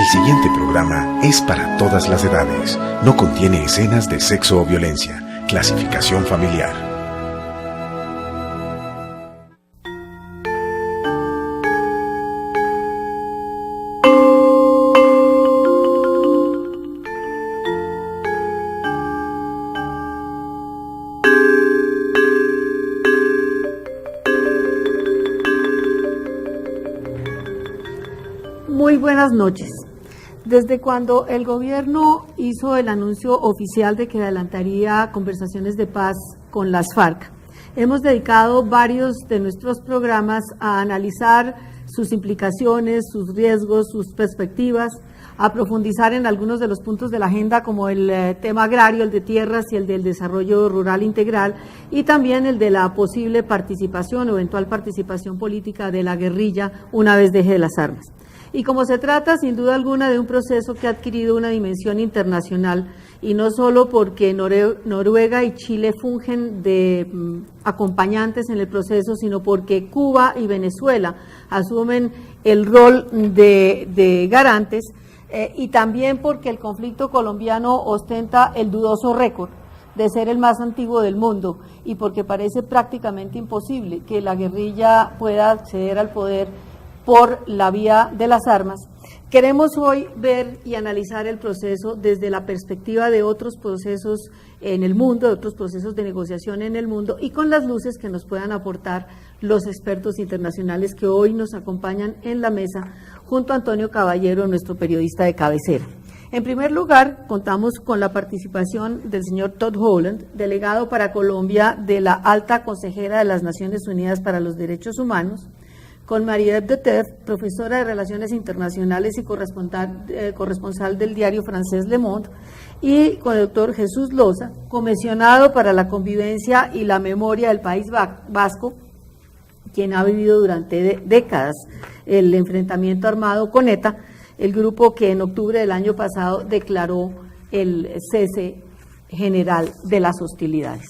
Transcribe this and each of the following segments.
siguiente programa es para todas las edades. No contiene escenas de sexo o violencia. Clasificación familiar. Muy buenas noches. Desde cuando el gobierno hizo el anuncio oficial de que adelantaría conversaciones de paz con las FARC, hemos dedicado varios de nuestros programas a analizar sus implicaciones, sus riesgos, sus perspectivas, a profundizar en algunos de los puntos de la agenda como el tema agrario, el de tierras y el del desarrollo rural integral, y también el de la posible participación o eventual participación política de la guerrilla una vez deje las armas. Y como se trata sin duda alguna de un proceso que ha adquirido una dimensión internacional, y no solo porque Noruega y Chile fungen de acompañantes en el proceso, sino porque Cuba y Venezuela asumen el rol de garantes, y también porque el conflicto colombiano ostenta el dudoso récord de ser el más antiguo del mundo, y porque parece prácticamente imposible que la guerrilla pueda acceder al poder por la vía de las armas. Queremos hoy ver y analizar el proceso desde la perspectiva de otros procesos en el mundo, de otros procesos de negociación en el mundo, y con las luces que nos puedan aportar los expertos internacionales que hoy nos acompañan en la mesa, junto a Antonio Caballero, nuestro periodista de cabecera. En primer lugar, contamos con la participación del señor Todd Holland, delegado para Colombia de la Alta Consejera de las Naciones Unidas para los Derechos Humanos, con Marie-Ève Detef, profesora de Relaciones Internacionales y corresponsal del diario francés Le Monde, y con el doctor Jesús Loza, comisionado para la convivencia y la memoria del País Vasco, quien ha vivido durante décadas el enfrentamiento armado con ETA, el grupo que en octubre del año pasado declaró el cese general de las hostilidades.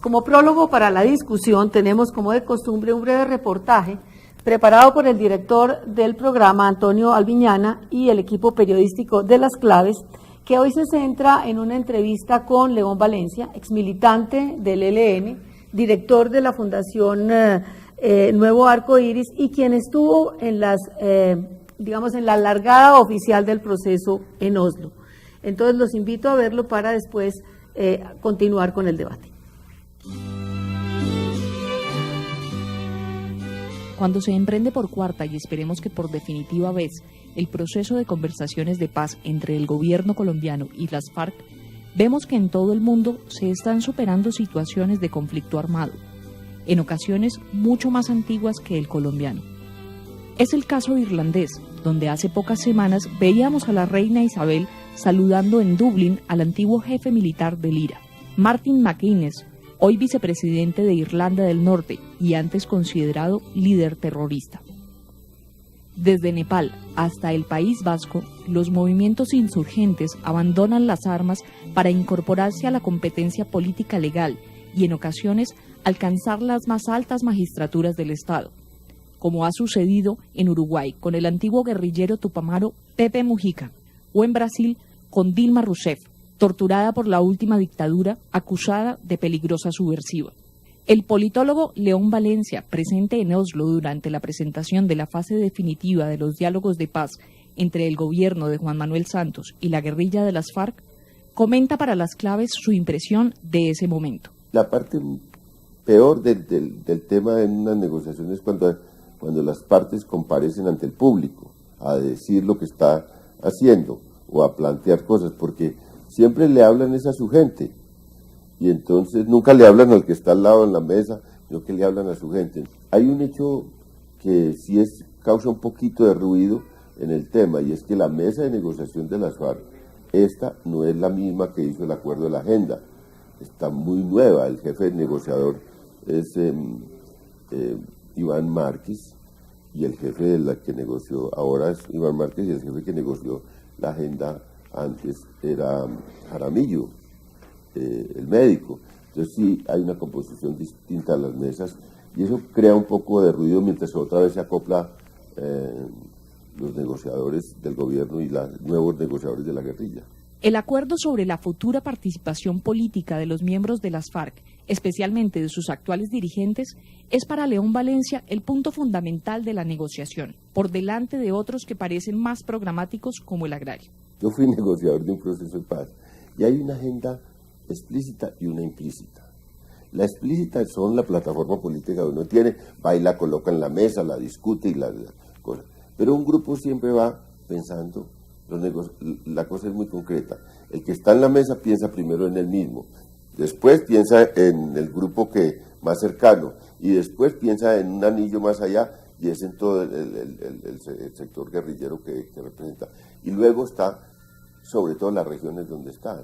Como prólogo para la discusión tenemos, como de costumbre, un breve reportaje preparado por el director del programa, Antonio Albiñana, y el equipo periodístico de Las Claves, que hoy se centra en una entrevista con León Valencia, exmilitante del ELN, director de la Fundación Nuevo Arco Iris, y quien estuvo en en la largada oficial del proceso en Oslo. Entonces los invito a verlo para después continuar con el debate. Cuando se emprende por cuarta y esperemos que por definitiva vez el proceso de conversaciones de paz entre el gobierno colombiano y las FARC, vemos que en todo el mundo se están superando situaciones de conflicto armado, en ocasiones mucho más antiguas que el colombiano. Es el caso irlandés, donde hace pocas semanas veíamos a la reina Isabel saludando en Dublín al antiguo jefe militar del IRA, Martin McGuinness, hoy vicepresidente de Irlanda del Norte y antes considerado líder terrorista. Desde Nepal hasta el País Vasco, los movimientos insurgentes abandonan las armas para incorporarse a la competencia política legal y en ocasiones alcanzar las más altas magistraturas del Estado, como ha sucedido en Uruguay con el antiguo guerrillero tupamaro Pepe Mujica, o en Brasil con Dilma Rousseff, torturada por la última dictadura, acusada de peligrosa subversiva. El politólogo León Valencia, presente en Oslo durante la presentación de la fase definitiva de los diálogos de paz entre el gobierno de Juan Manuel Santos y la guerrilla de las FARC, comenta para Las Claves su impresión de ese momento. La parte peor del tema en unas negociaciones es cuando las partes comparecen ante el público a decir lo que está haciendo o a plantear cosas, porque siempre le hablan a su gente, y entonces nunca le hablan al que está al lado en la mesa, sino que le hablan a su gente. Hay un hecho que sí causa un poquito de ruido en el tema, y es que la mesa de negociación de las FARC, esta no es la misma que hizo el acuerdo de la agenda, está muy nueva. El jefe negociador es Iván Márquez, y el jefe de la que negoció ahora es Iván Márquez, y el jefe que negoció la agenda antes era Jaramillo, el médico. Entonces sí hay una composición distinta a las mesas, y eso crea un poco de ruido mientras otra vez se acopla los negociadores del gobierno y los nuevos negociadores de la guerrilla. El acuerdo sobre la futura participación política de los miembros de las FARC, especialmente de sus actuales dirigentes, es para León Valencia el punto fundamental de la negociación, por delante de otros que parecen más programáticos como el agrario. Yo fui negociador de un proceso de paz y hay una agenda explícita y una implícita. La explícita son la plataforma política que uno tiene, va y la coloca en la mesa, la discute y la cosa. Pero un grupo siempre va pensando, la cosa es muy concreta. El que está en la mesa piensa primero en él mismo, después piensa en el grupo más cercano y después piensa en un anillo más allá y es en todo el sector guerrillero que representa. Y luego está sobre todo las regiones donde están.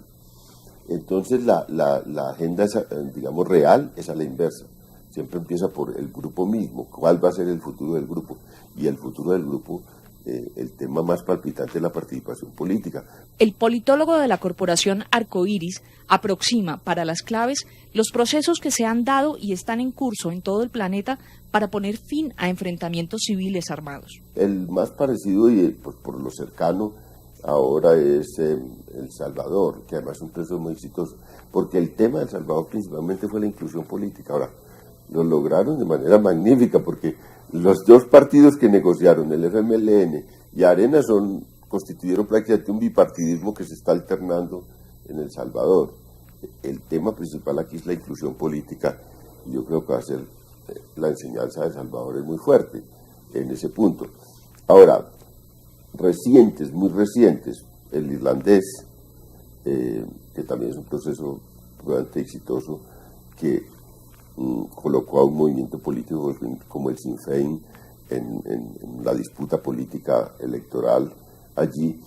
Entonces la agenda, digamos, real es a la inversa. Siempre empieza por el grupo mismo, cuál va a ser el futuro del grupo. Y el futuro del grupo, el tema más palpitante es la participación política. El politólogo de la Corporación Arcoíris aproxima para las claves los procesos que se han dado y están en curso en todo el planeta para poner fin a enfrentamientos civiles armados. El más parecido y por lo cercano ahora es El Salvador, que además es un proceso muy exitoso, porque el tema de El Salvador principalmente fue la inclusión política. Ahora, lo lograron de manera magnífica, porque los dos partidos que negociaron, el FMLN y Arena, constituyeron prácticamente un bipartidismo que se está alternando en El Salvador. El tema principal aquí es la inclusión política, y yo creo que va a ser la enseñanza de El Salvador es muy fuerte en ese punto. Ahora, muy recientes, el irlandés, que también es un proceso bastante exitoso, que colocó a un movimiento político como el Sinn Féin en la disputa política electoral allí.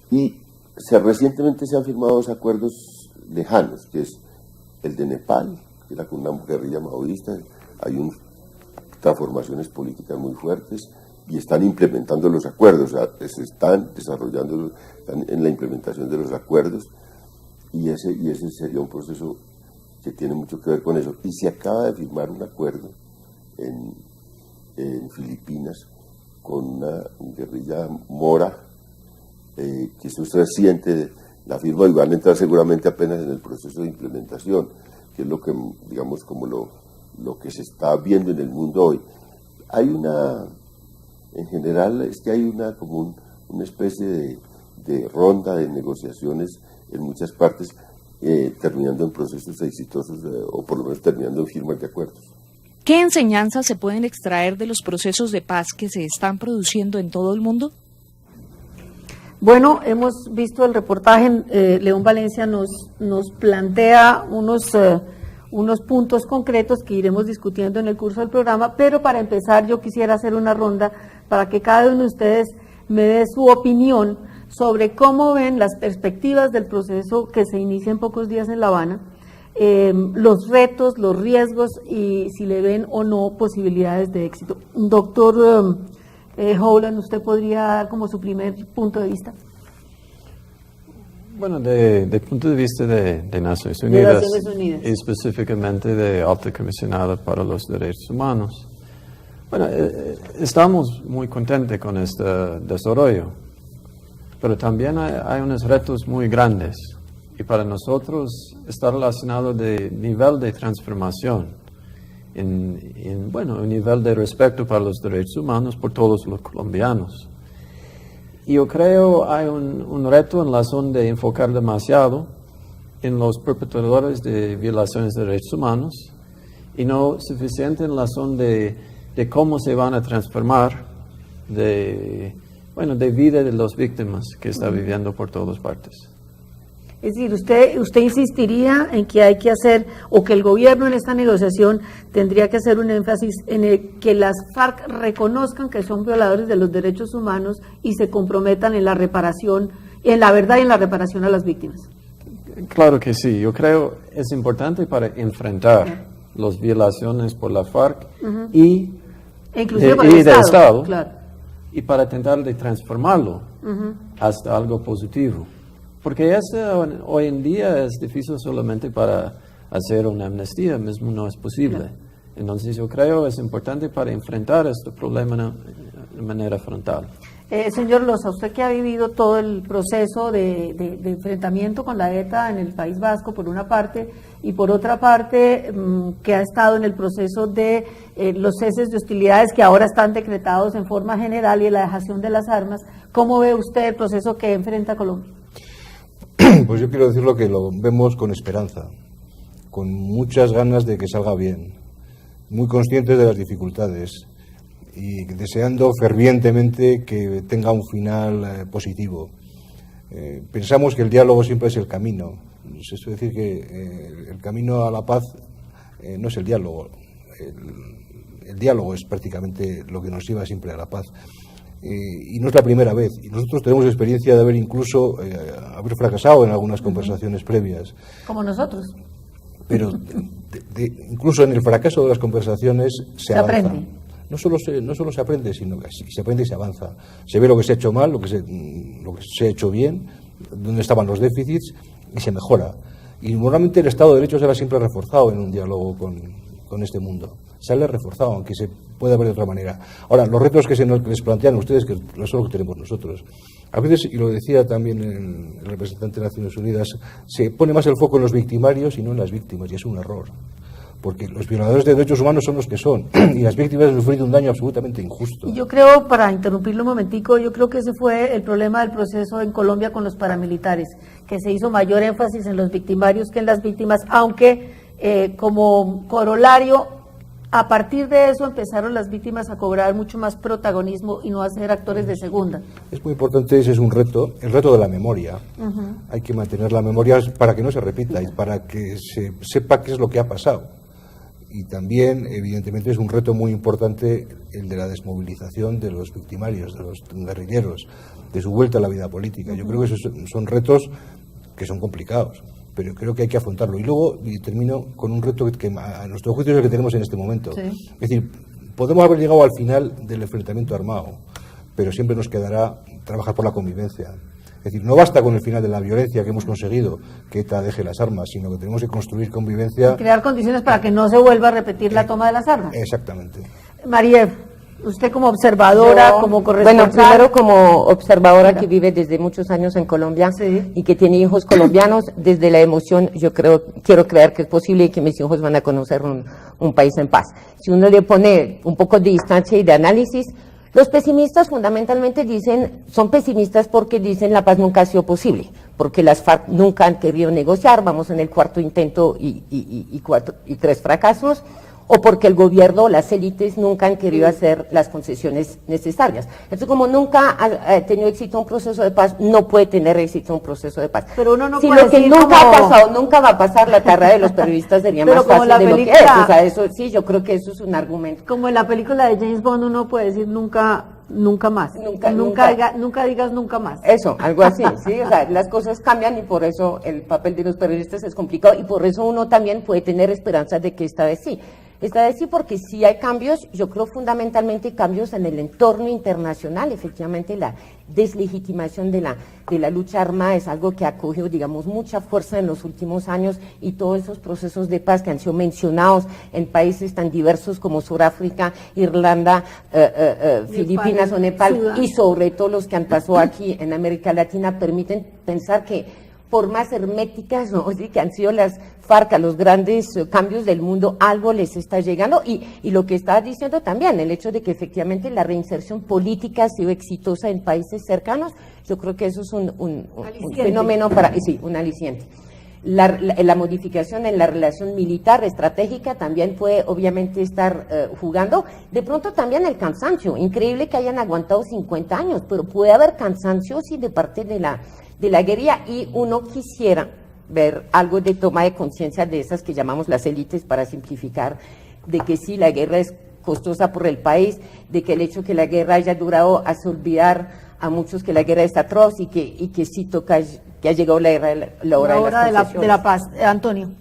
Y recientemente se han firmado dos acuerdos lejanos, que es el de Nepal, que era con una guerrilla maoísta. Hay transformaciones políticas muy fuertes y están implementando los acuerdos, o sea, se están desarrollando, están en la implementación de los acuerdos, y ese sería un proceso que tiene mucho que ver con eso. Y se acaba de firmar un acuerdo en Filipinas con una guerrilla mora, que eso es reciente, la firma, y van a entrar seguramente apenas en el proceso de implementación, que es lo que, digamos, como lo que se está viendo en el mundo hoy. En general, es que hay como una especie de ronda de negociaciones en muchas partes, terminando en procesos exitosos, o por lo menos terminando en firmas de acuerdos. ¿Qué enseñanzas se pueden extraer de los procesos de paz que se están produciendo en todo el mundo? Bueno, hemos visto el reportaje, León Valencia nos plantea unos puntos concretos que iremos discutiendo en el curso del programa, pero para empezar yo quisiera hacer una ronda para que cada uno de ustedes me dé su opinión sobre cómo ven las perspectivas del proceso que se inicia en pocos días en La Habana, los retos, los riesgos y si le ven o no posibilidades de éxito. Doctor Howland, ¿usted podría dar como su primer punto de vista? Bueno, de punto de vista de Naciones Unidas, y específicamente de Alta Comisionada para los Derechos Humanos, bueno, estamos muy contentos con este desarrollo, pero también hay unos retos muy grandes, y para nosotros está relacionado de nivel de transformación, un nivel de respeto para los derechos humanos por todos los colombianos. Y yo creo hay un reto en la zona de enfocar demasiado en los perpetradores de violaciones de derechos humanos y no suficiente en la zona de cómo se van a transformar de vida de las víctimas que está viviendo por todas partes. Es decir, usted insistiría en que hay que hacer, o que el gobierno en esta negociación tendría que hacer un énfasis en que las FARC reconozcan que son violadores de los derechos humanos y se comprometan en la reparación, en la verdad y en la reparación a las víctimas. Claro que sí, yo creo es importante para enfrentar las violaciones por la FARC y del Estado, claro, y para tratar de transformarlo hasta algo positivo. Porque hoy en día es difícil solamente para hacer una amnistía, mismo no es posible. Claro. Entonces yo creo es importante para enfrentar este problema manera frontal. Señor Loza, usted que ha vivido todo el proceso de enfrentamiento con la ETA en el País Vasco, por una parte, y por otra parte, que ha estado en el proceso de los ceses de hostilidades que ahora están decretados en forma general y la dejación de las armas, ¿cómo ve usted el proceso que enfrenta Colombia? Pues yo quiero decirlo que lo vemos con esperanza, con muchas ganas de que salga bien, muy conscientes de las dificultades y deseando fervientemente que tenga un final positivo. Pensamos que el diálogo siempre es el camino. Es decir, que el camino a la paz no es el diálogo. El diálogo es prácticamente lo que nos lleva siempre a la paz. Y no es la primera vez. Y nosotros tenemos experiencia de haber incluso haber fracasado en algunas conversaciones previas. Como nosotros. Pero incluso en el fracaso de las conversaciones se avanza. Aprende. No solo se aprende, sino que se aprende y se avanza. Se ve lo que se ha hecho mal, lo que se ha hecho bien, dónde estaban los déficits, y se mejora. Y normalmente el Estado de Derecho será siempre reforzado en un diálogo con este mundo. Sale reforzado, aunque se pueda ver de otra manera. Ahora, los retos que les plantean ustedes, que no son los que tenemos nosotros. A veces, y lo decía también el representante de Naciones Unidas, se pone más el foco en los victimarios y no en las víctimas, y es un error. Porque los violadores de derechos humanos son los que son, y las víctimas han sufrido un daño absolutamente injusto. Y yo creo, para interrumpirlo un momentico, yo creo que ese fue el problema del proceso en Colombia con los paramilitares, que se hizo mayor énfasis en los victimarios que en las víctimas, aunque como corolario, a partir de eso empezaron las víctimas a cobrar mucho más protagonismo y no a ser actores de segunda. Es muy importante, ese es un reto, el reto de la memoria. Hay que mantener la memoria para que no se repita y para que se sepa qué es lo que ha pasado. Y también, evidentemente, es un reto muy importante el de la desmovilización de los victimarios, de los guerrilleros, de su vuelta a la vida política. Yo creo que esos son retos que son complicados, pero creo que hay que afrontarlo. Y luego, y termino con un reto que a nuestro juicio es el que tenemos en este momento. Sí. Es decir, podemos haber llegado al final del enfrentamiento armado, pero siempre nos quedará trabajar por la convivencia. Es decir, no basta con el final de la violencia que hemos conseguido, que ETA deje las armas, sino que tenemos que construir convivencia. Y crear condiciones para que no se vuelva a repetir la toma de las armas. Exactamente. María, usted como observadora, como corresponsal. Bueno, primero como observadora que vive desde muchos años en Colombia y que tiene hijos colombianos, desde la emoción yo quiero creer que es posible que mis hijos van a conocer un país en paz. Si uno le pone un poco de distancia y de análisis, los pesimistas fundamentalmente son pesimistas porque dicen la paz nunca ha sido posible, porque las FARC nunca han querido negociar, vamos en el cuarto intento y 3 fracasos, o porque el gobierno, las élites nunca han querido hacer las concesiones necesarias. Entonces, como nunca ha tenido éxito un proceso de paz, no puede tener éxito un proceso de paz. Pero uno no si puede lo que decir nunca como... ha pasado, nunca va a pasar, la carrera de los periodistas sería más fácil de lo que es. O sea, eso sí, yo creo que eso es un argumento. Como en la película de James Bond, uno puede decir nunca más. Nunca digas nunca más. Eso, algo así, sí. O sea, las cosas cambian y por eso el papel de los periodistas es complicado y por eso uno también puede tener esperanzas de que esta vez sí. Esta vez sí, porque sí hay cambios, yo creo fundamentalmente cambios en el entorno internacional. Efectivamente, la deslegitimación de la lucha armada es algo que ha cogido, digamos, mucha fuerza en los últimos años y todos esos procesos de paz que han sido mencionados en países tan diversos como Sudáfrica, Irlanda, Filipinas o Nepal, Sudán. Y sobre todo los que han pasado aquí en América Latina permiten pensar que por más herméticas, ¿no? Sí, que han sido las FARC a los grandes cambios del mundo, algo les está llegando y lo que estaba diciendo también, el hecho de que efectivamente la reinserción política ha sido exitosa en países cercanos, yo creo que eso es un fenómeno un aliciente. La modificación en la relación militar estratégica también puede obviamente estar jugando. De pronto también el cansancio, increíble que hayan aguantado 50 años, pero puede haber cansancio sí de parte de la guerrilla y uno quisiera ver algo de toma de conciencia de esas que llamamos las élites para simplificar, de que sí, la guerra es costosa por el país, de que el hecho que la guerra haya durado hace olvidar a muchos que la guerra es atroz y que sí toca, que ha llegado la hora de la paz. Antonio.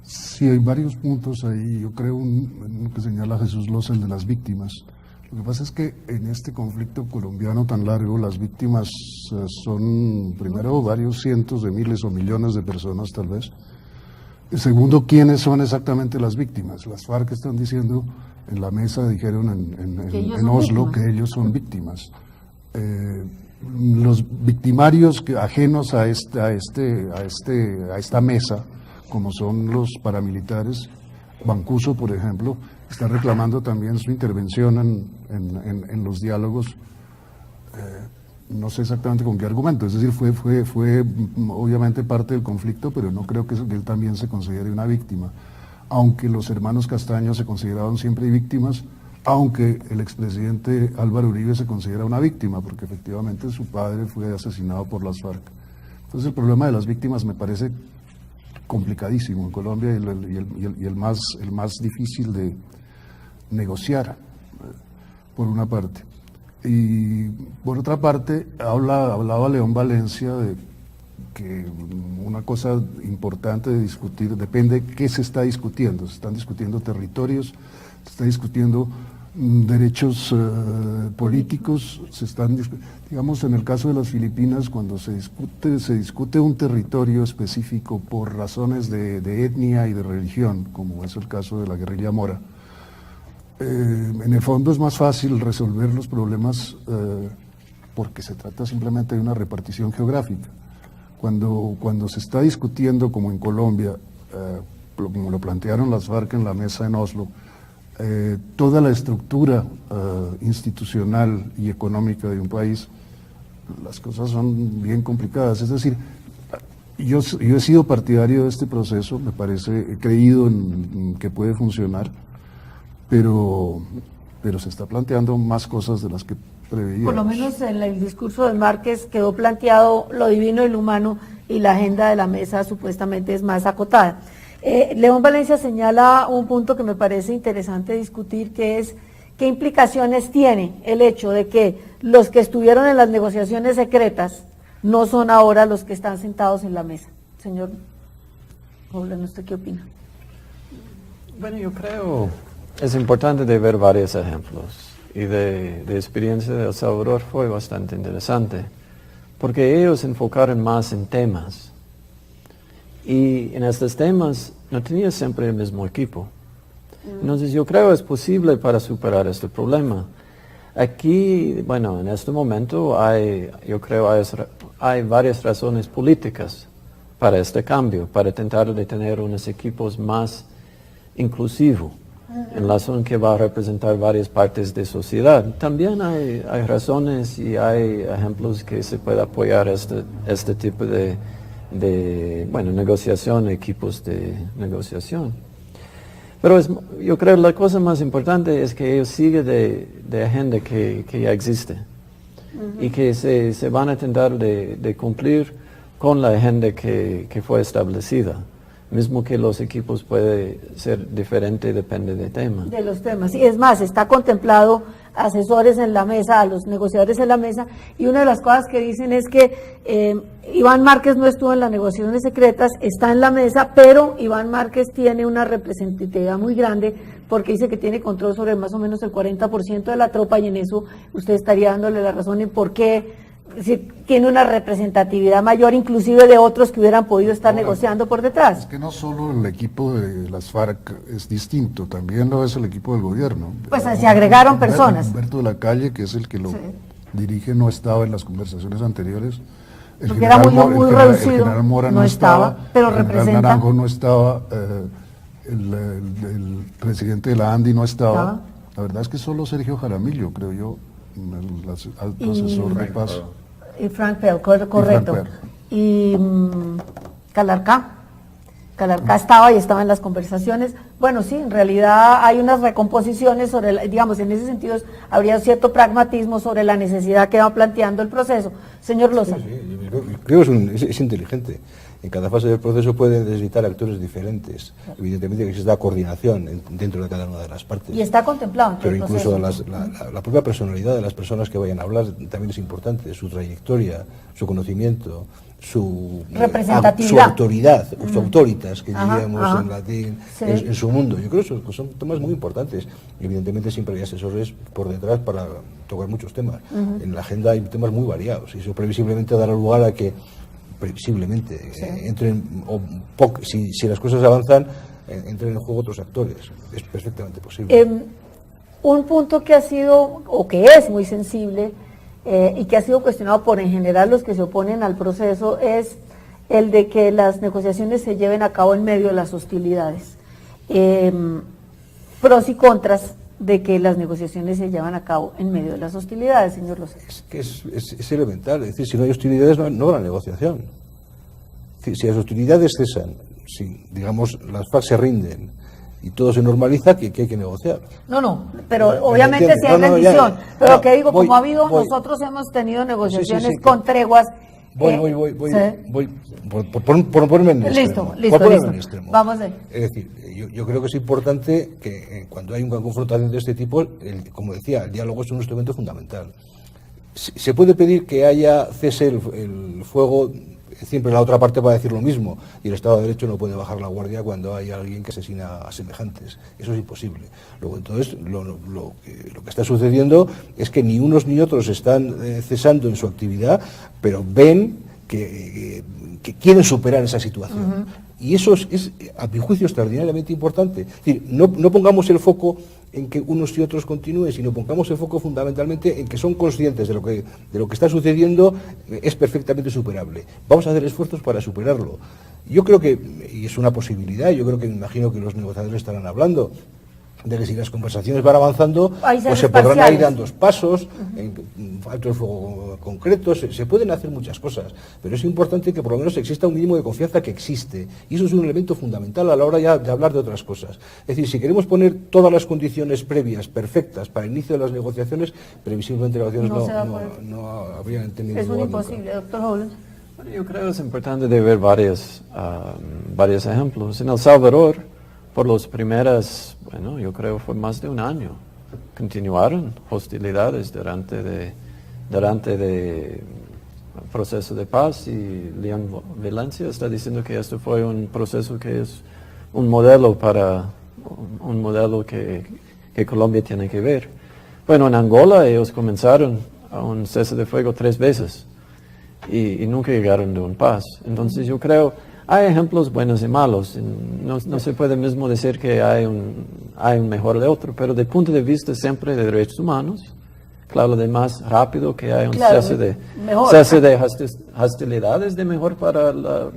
Sí, hay varios puntos ahí. Yo creo en lo que señala Jesús Loza, el de las víctimas. Lo que pasa es que en este conflicto colombiano tan largo, las víctimas son primero varios cientos de miles o millones de personas tal vez, Segundo, ¿quiénes son exactamente las víctimas? Las FARC están diciendo, en la mesa dijeron en Oslo que ellos son víctimas. Los victimarios ajenos a esta mesa, como son los paramilitares, Mancuso, por ejemplo, está reclamando también su intervención en los diálogos, no sé exactamente con qué argumento, es decir, fue obviamente parte del conflicto, pero no creo que él también se considere una víctima, aunque los hermanos Castaño se consideraban siempre víctimas, aunque el expresidente Álvaro Uribe se considera una víctima, porque efectivamente su padre fue asesinado por las FARC. Entonces el problema de las víctimas me parece complicadísimo en Colombia y el más difícil de negociar, por una parte. Y por otra parte, hablaba León Valencia de que una cosa importante de discutir, depende de qué se está discutiendo. Se están discutiendo territorios, se está discutiendo derechos políticos, digamos, en el caso de las Filipinas, cuando se discute un territorio específico por razones de etnia y de religión, como es el caso de la guerrilla mora. En el fondo es más fácil resolver los problemas porque se trata simplemente de una repartición geográfica. Cuando se está discutiendo, como en Colombia, como lo plantearon las FARC en la mesa en Oslo, toda la estructura institucional y económica de un país, las cosas son bien complicadas. Es decir, yo he sido partidario de este proceso, me parece, he creído en que puede funcionar, pero se está planteando más cosas de las que preveíamos. Por lo menos en el discurso de Márquez quedó planteado lo divino y lo humano, y la agenda de la mesa supuestamente es más acotada. León Valencia señala un punto que me parece interesante discutir, que es qué implicaciones tiene el hecho de que los que estuvieron en las negociaciones secretas no son ahora los que están sentados en la mesa. Señor Robledo, ¿usted qué opina? Bueno, yo creo es importante de ver varios ejemplos, y de experiencia de El Salvador fue bastante interesante, porque ellos enfocaron más en temas, y en estos temas no tenía siempre el mismo equipo. Entonces yo creo es posible para superar este problema. Aquí, bueno, en este momento yo creo hay varias razones políticas para este cambio, para tratar de tener unos equipos más inclusivos, en la zona que va a representar varias partes de sociedad. También hay razones y hay ejemplos que se puede apoyar este tipo de negociación, equipos de negociación. Pero yo creo que la cosa más importante es que ellos siguen de agenda que ya existe, y que se van a tratar de cumplir con la agenda que fue establecida. Mismo que los equipos pueden ser diferentes, depende del tema. De los temas, y es más, está contemplado asesores en la mesa, a los negociadores en la mesa, y una de las cosas que dicen es que Iván Márquez no estuvo en las negociaciones secretas, está en la mesa, pero Iván Márquez tiene una representatividad muy grande, porque dice que tiene control sobre más o menos el 40% de la tropa, y en eso usted estaría dándole la razón en por qué tiene una representatividad mayor, inclusive de otros que hubieran podido estar negociando por detrás. Es que no solo el equipo de las FARC es distinto, también lo es el equipo del gobierno. Pues se agregaron personas. Humberto de la Calle, que es el que lo dirige, no estaba en las conversaciones anteriores. Porque era muy reducido. El general Mora no estaba, pero el general Naranjo no estaba, el presidente de la ANDI no estaba. La verdad es que solo Sergio Jaramillo, creo yo, el alto asesor de paz. Y Frank Pell, correcto. Y Calarcá estaba y estaba en las conversaciones. Bueno, sí, en realidad hay unas recomposiciones sobre, digamos, en ese sentido habría cierto pragmatismo sobre la necesidad que va planteando el proceso. Señor Loza. Sí, creo que es inteligente. En cada fase del proceso pueden necesitar actores diferentes. Evidentemente que existe la coordinación dentro de cada una de las partes. Y está contemplado. Pero incluso la propia personalidad de las personas que vayan a hablar también es importante, su trayectoria, su conocimiento, su representatividad, su autoridad, su autoritas, que diríamos en latín, en su mundo. Yo creo que son temas muy importantes. Evidentemente siempre hay asesores por detrás para tocar muchos temas. En la agenda hay temas muy variados y eso previsiblemente dará lugar a que previsiblemente entren, si las cosas avanzan, entren en juego otros actores. Es perfectamente posible. Un punto que ha sido, o que es muy sensible, y que ha sido cuestionado por en general los que se oponen al proceso, es el de que las negociaciones se lleven a cabo en medio de las hostilidades. Pros y contras de que las negociaciones se llevan a cabo en medio de las hostilidades, señor Lozano. Es que es elemental, es decir, si no hay hostilidades no habrá negociación. Es decir, si las hostilidades cesan, si, digamos, las FARC se rinden y todo se normaliza, que hay que negociar. Pero obviamente si hay rendición. Pero lo que digo, como ha habido, nosotros hemos tenido negociaciones con treguas. Voy por ponerme en el extremo. Listo. Vamos a ver. Es decir, yo creo que es importante que cuando hay una confrontación de este tipo, como decía, el diálogo es un instrumento fundamental. Se puede pedir que haya cese el fuego, siempre la otra parte va a decir lo mismo, y el Estado de Derecho no puede bajar la guardia cuando hay alguien que asesina a semejantes. Eso es imposible. Luego, entonces, lo que está sucediendo es que ni unos ni otros están cesando en su actividad, pero ven que quieren superar esa situación. Y eso es, a mi juicio, extraordinariamente importante. Es decir, no pongamos el foco en que unos y otros continúen, sino pongamos el foco fundamentalmente en que son conscientes de lo que está sucediendo, es perfectamente superable. Vamos a hacer esfuerzos para superarlo. Yo creo que, y es una posibilidad, me imagino que los negociadores estarán hablando, de que si las conversaciones van avanzando, pues se podrán ir dando pasos, en altos fuego concretos, se pueden hacer muchas cosas, pero es importante que por lo menos exista un mínimo de confianza que existe, y eso es un elemento fundamental a la hora ya de hablar de otras cosas. Es decir, si queremos poner todas las condiciones previas, perfectas, para el inicio de las negociaciones, previsiblemente las negociaciones no habrían tenido lugar. Es imposible, doctor Holland. Bueno, yo creo que es importante de ver varios ejemplos. En El Salvador, por los primeros, yo creo fue más de un año, continuaron hostilidades durante el proceso de paz, y León Valencia está diciendo que esto fue un proceso que es un modelo que Colombia tiene que ver. Bueno, en Angola ellos comenzaron a un cese de fuego 3 veces y nunca llegaron a un paz. Entonces yo creo hay ejemplos buenos y malos. No se puede mismo decir que hay un mejor de otro, pero desde el punto de vista siempre de derechos humanos, claro, de más rápido que hay un cese de hostilidades, de mejor para la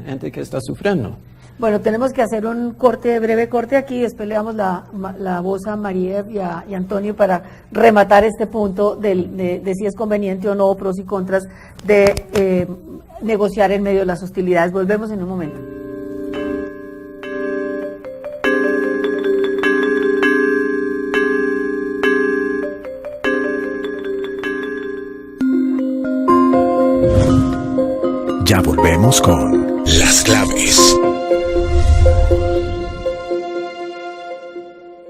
gente que está sufriendo. Bueno, tenemos que hacer un breve corte aquí, después le damos la voz a María y a Antonio para rematar este punto de si es conveniente o no, pros y contras de negociar en medio de las hostilidades. Volvemos en un momento. Ya volvemos con Las Claves.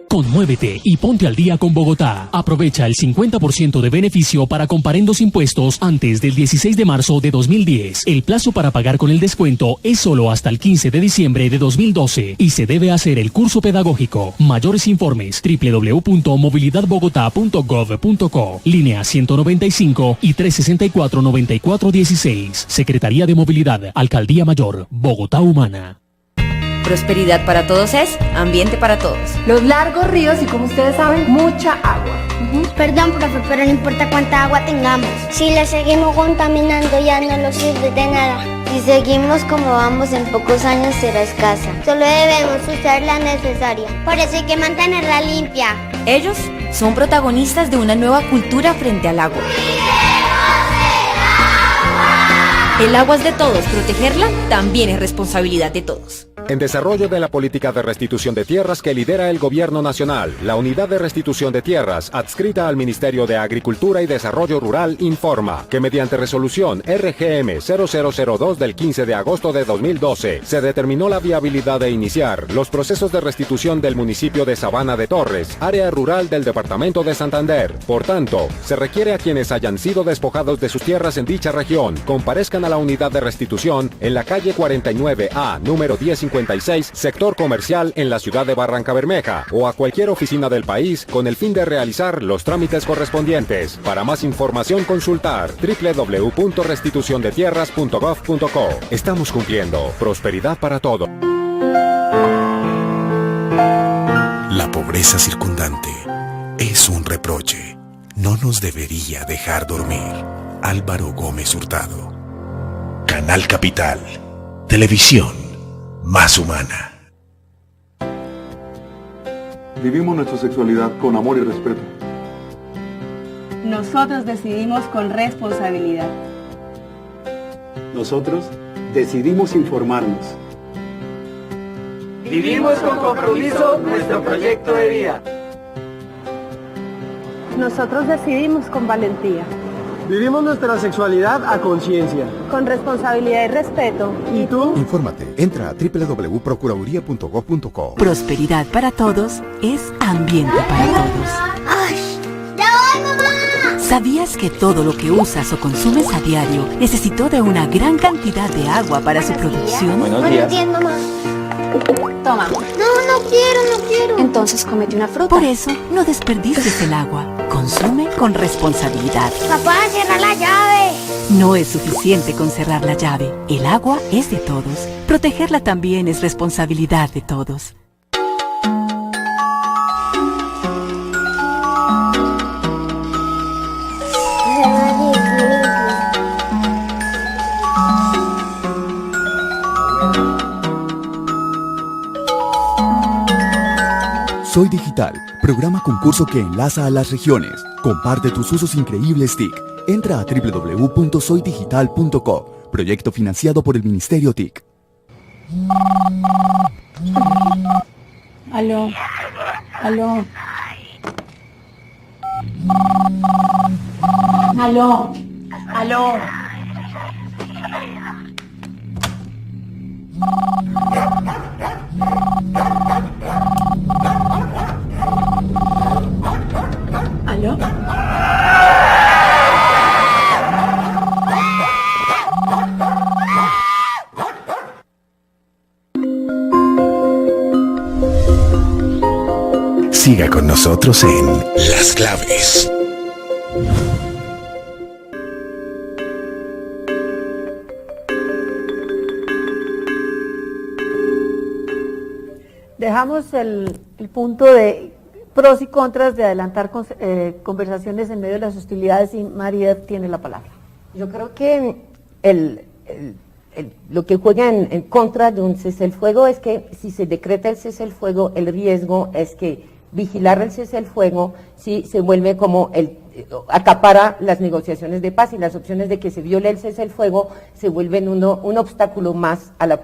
Conmuévete y ponte al día con Bogotá. Aprovecha el 50% de beneficio para comparendos impuestos antes del 16 de marzo de 2010. El plazo para pagar con el descuento es solo hasta el 15 de diciembre de 2012 y se debe hacer el curso pedagógico. Mayores informes www.movilidadbogotá.gov.co, línea 195 y 364-9416. Secretaría de Movilidad, Alcaldía Mayor, Bogotá Humana. Prosperidad para todos es ambiente para todos. Los largos ríos y, como ustedes saben, mucha agua. Perdón, profe, pero no importa cuánta agua tengamos. Si la seguimos contaminando ya no nos sirve de nada. Si seguimos como vamos, en pocos años será escasa. Solo debemos usar la necesaria. Por eso hay que mantenerla limpia. Ellos son protagonistas de una nueva cultura frente al agua. El agua es de todos, protegerla también es responsabilidad de todos. En desarrollo de la política de restitución de tierras que lidera el Gobierno Nacional, la Unidad de Restitución de Tierras, adscrita al Ministerio de Agricultura y Desarrollo Rural, informa que mediante resolución RGM 0002 del 15 de agosto de 2012, se determinó la viabilidad de iniciar los procesos de restitución del municipio de Sabana de Torres, área rural del departamento de Santander. Por tanto, se requiere a quienes hayan sido despojados de sus tierras en dicha región, comparezcan a la unidad de restitución en la calle 49A, número 1056, sector comercial en la ciudad de Barrancabermeja, o a cualquier oficina del país con el fin de realizar los trámites correspondientes. Para más información, consultar www.restituciondetierras.gov.co. Estamos cumpliendo. Prosperidad para todos. La pobreza circundante es un reproche. No nos debería dejar dormir. Álvaro Gómez Hurtado. Canal Capital. Televisión más humana. Vivimos nuestra sexualidad con amor y respeto. Nosotros decidimos con responsabilidad. Nosotros decidimos informarnos. Vivimos con compromiso nuestro proyecto de vida. Nosotros decidimos con valentía. Vivimos nuestra sexualidad a conciencia. Con responsabilidad y respeto. ¿Y tú? Infórmate. Entra a www.procuraduría.gov.co. Prosperidad para todos es ambiente para todos. ¡Ay! ¡Ya voy, mamá! ¿Sabías que todo lo que usas o consumes a diario necesitó de una gran cantidad de agua para su producción? Buenos días, mamá. Toma. No quiero. Entonces cómete una fruta. Por eso, no desperdicies el agua. Consume con responsabilidad. Papá, cierra la llave. No es suficiente con cerrar la llave. El agua es de todos. Protegerla también es responsabilidad de todos. Soy Digital, programa concurso que enlaza a las regiones. Comparte tus usos increíbles TIC. Entra a www.soydigital.co. Proyecto financiado por el Ministerio TIC. Aló. Aló. Aló. Aló. ¿Aló? Siga con nosotros en Las Claves. Dejamos el punto de pros y contras de adelantar conversaciones en medio de las hostilidades y María tiene la palabra. Yo creo que lo que juega en contra de un cese el fuego es que si se decreta el cese el fuego, el riesgo es que vigilar el cese el fuego sí se vuelve como acapara las negociaciones de paz, y las opciones de que se viole el cese el fuego se vuelven un obstáculo más al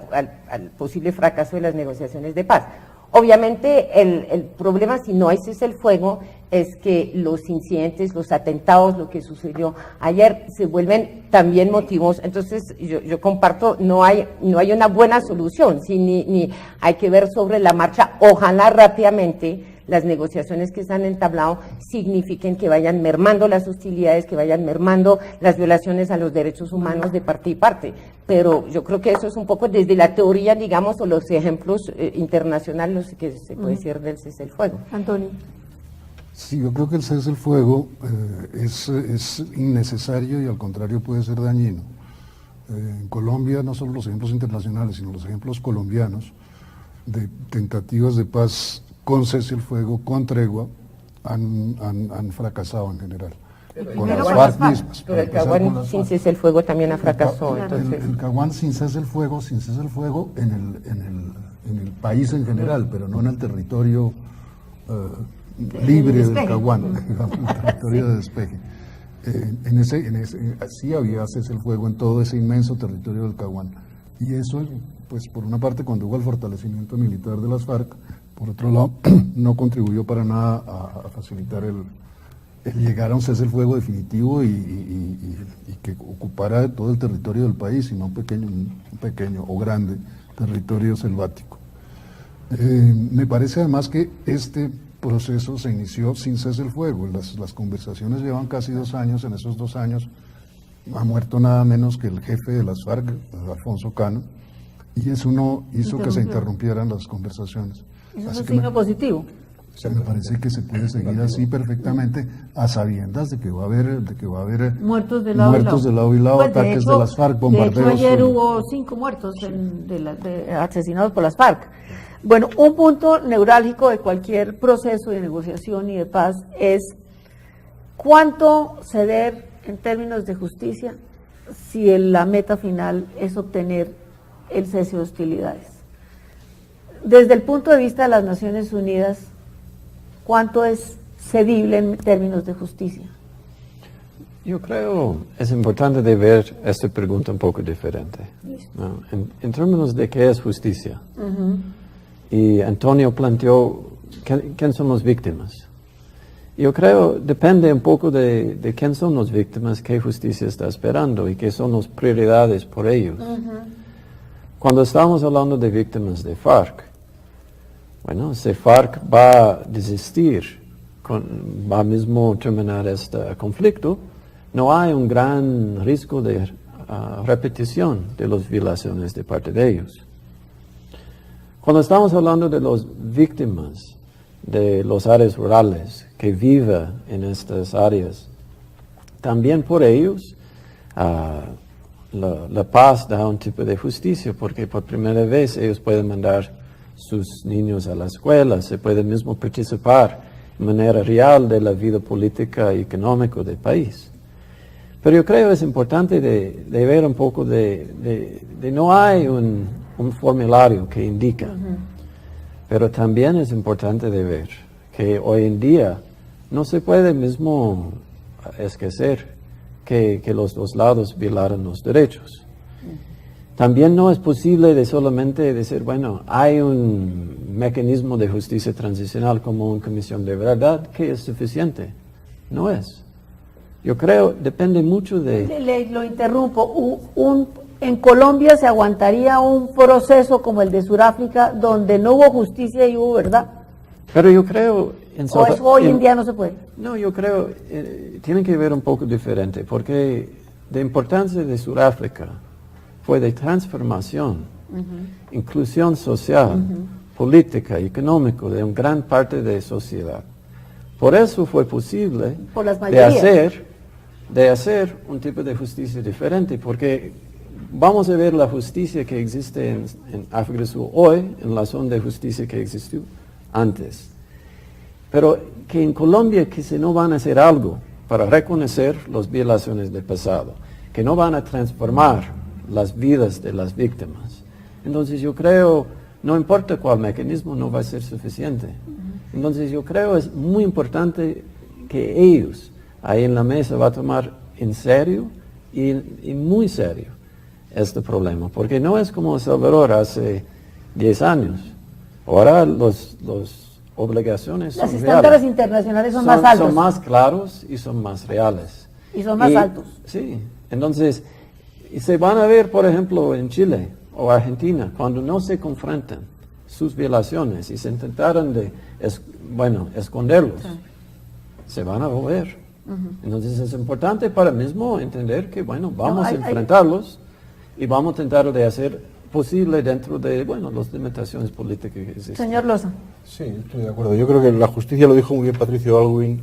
posible fracaso de las negociaciones de paz. Obviamente el problema, si no hay cese el fuego, es que los incidentes, los atentados, lo que sucedió ayer se vuelven también motivos. Entonces yo comparto, no hay una buena solución, ¿sí? ni hay que ver sobre la marcha. Ojalá rápidamente las negociaciones que se han entablado signifiquen que vayan mermando las hostilidades, que vayan mermando las violaciones a los derechos humanos de parte y parte. Pero yo creo que eso es un poco desde la teoría, digamos, o los ejemplos internacionales que se puede decir del cese el fuego. Antonio. Sí, yo creo que el cese el fuego es innecesario y al contrario puede ser dañino. En Colombia, no solo los ejemplos internacionales, sino los ejemplos colombianos de tentativas de paz con cese el fuego, con tregua, han fracasado en general. Con las FARC mismas. Pero el Caguán sin cese el fuego también ha fracasado. El Caguán sin cese el fuego en el país en general, pero no en el territorio libre del Caguán, digamos, el territorio de despeje. Sí había cese el fuego en todo ese inmenso territorio del Caguán. Y eso, pues por una parte condujo al fortalecimiento militar de las FARC, por otro lado no contribuyó para nada a facilitar el llegar a un cese el fuego definitivo y que ocupara todo el territorio del país, sino un pequeño o grande territorio selvático. Me parece además que este proceso se inició sin cese el fuego. Las conversaciones llevan casi 2 años. En esos 2 años ha muerto nada menos que el jefe de las FARC, Alfonso Cano, y eso no hizo que se interrumpieran las conversaciones. Eso es un signo positivo. Me parece que se puede seguir así perfectamente, a sabiendas de que va a haber muertos de lado y lado, pues ataques de las FARC, bombardeos. De hecho, ayer hubo 5 muertos asesinados por las FARC. Bueno, un punto neurálgico de cualquier proceso de negociación y de paz es cuánto ceder en términos de justicia si la meta final es obtener el cese de hostilidades. Desde el punto de vista de las Naciones Unidas, ¿cuánto es cedible en términos de justicia? Yo creo es importante de ver esta pregunta un poco diferente, ¿no? En términos de qué es justicia. Y Antonio planteó quién son las víctimas. Yo creo depende un poco de quién son las víctimas, qué justicia está esperando y qué son las prioridades por ellos. Cuando estamos hablando de víctimas de FARC, bueno, si FARC va a desistir, va mismo terminar este conflicto, no hay un gran riesgo de repetición de las violaciones de parte de ellos. Cuando estamos hablando de las víctimas de las áreas rurales que viven en estas áreas, también por ellos la paz da un tipo de justicia, porque por primera vez ellos pueden mandar sus niños a la escuela, se puede mismo participar de manera real de la vida política y económica del país. Pero yo creo es importante de ver un poco de no hay un formulario que indica, pero también es importante de ver que hoy en día no se puede mismo esquecer que los dos lados violaron los derechos. También no es posible de solamente decir, bueno, hay un mecanismo de justicia transicional como una comisión de verdad que es suficiente. No es. Yo creo, depende mucho de... Lo interrumpo. En Colombia se aguantaría un proceso como el de Sudáfrica donde no hubo justicia y hubo verdad. Pero yo creo... Hoy en día no se puede. No, yo creo, tienen que ver un poco diferente, porque la importancia de Sudáfrica fue de transformación, inclusión social, política y económica de una gran parte de la sociedad. Por eso fue posible de hacer un tipo de justicia diferente, porque vamos a ver la justicia que existe en África del Sur hoy en la zona de justicia que existió antes. Pero que en Colombia que si no van a hacer algo para reconocer las violaciones del pasado, que no van a transformar las vidas de las víctimas. Entonces yo creo, no importa cuál mecanismo, no va a ser suficiente. Entonces yo creo es muy importante que ellos ahí en la mesa van a tomar en serio y muy serio este problema, porque no es como El Salvador hace 10 años. Ahora las obligaciones son reales. Los estándares internacionales son más altos. Son más claros y son más reales. Y son más altos. Sí, entonces... Y se van a ver, por ejemplo, en Chile o Argentina, cuando no se confrontan sus violaciones y se intentaron esconderlos, se van a volver. Entonces es importante para mismo entender que, bueno, vamos a enfrentarlos y vamos a tratar de hacer posible dentro de, las limitaciones políticas que existen. Señor Loza. Sí, estoy de acuerdo. Yo creo que la justicia, lo dijo muy bien Patricio Aylwin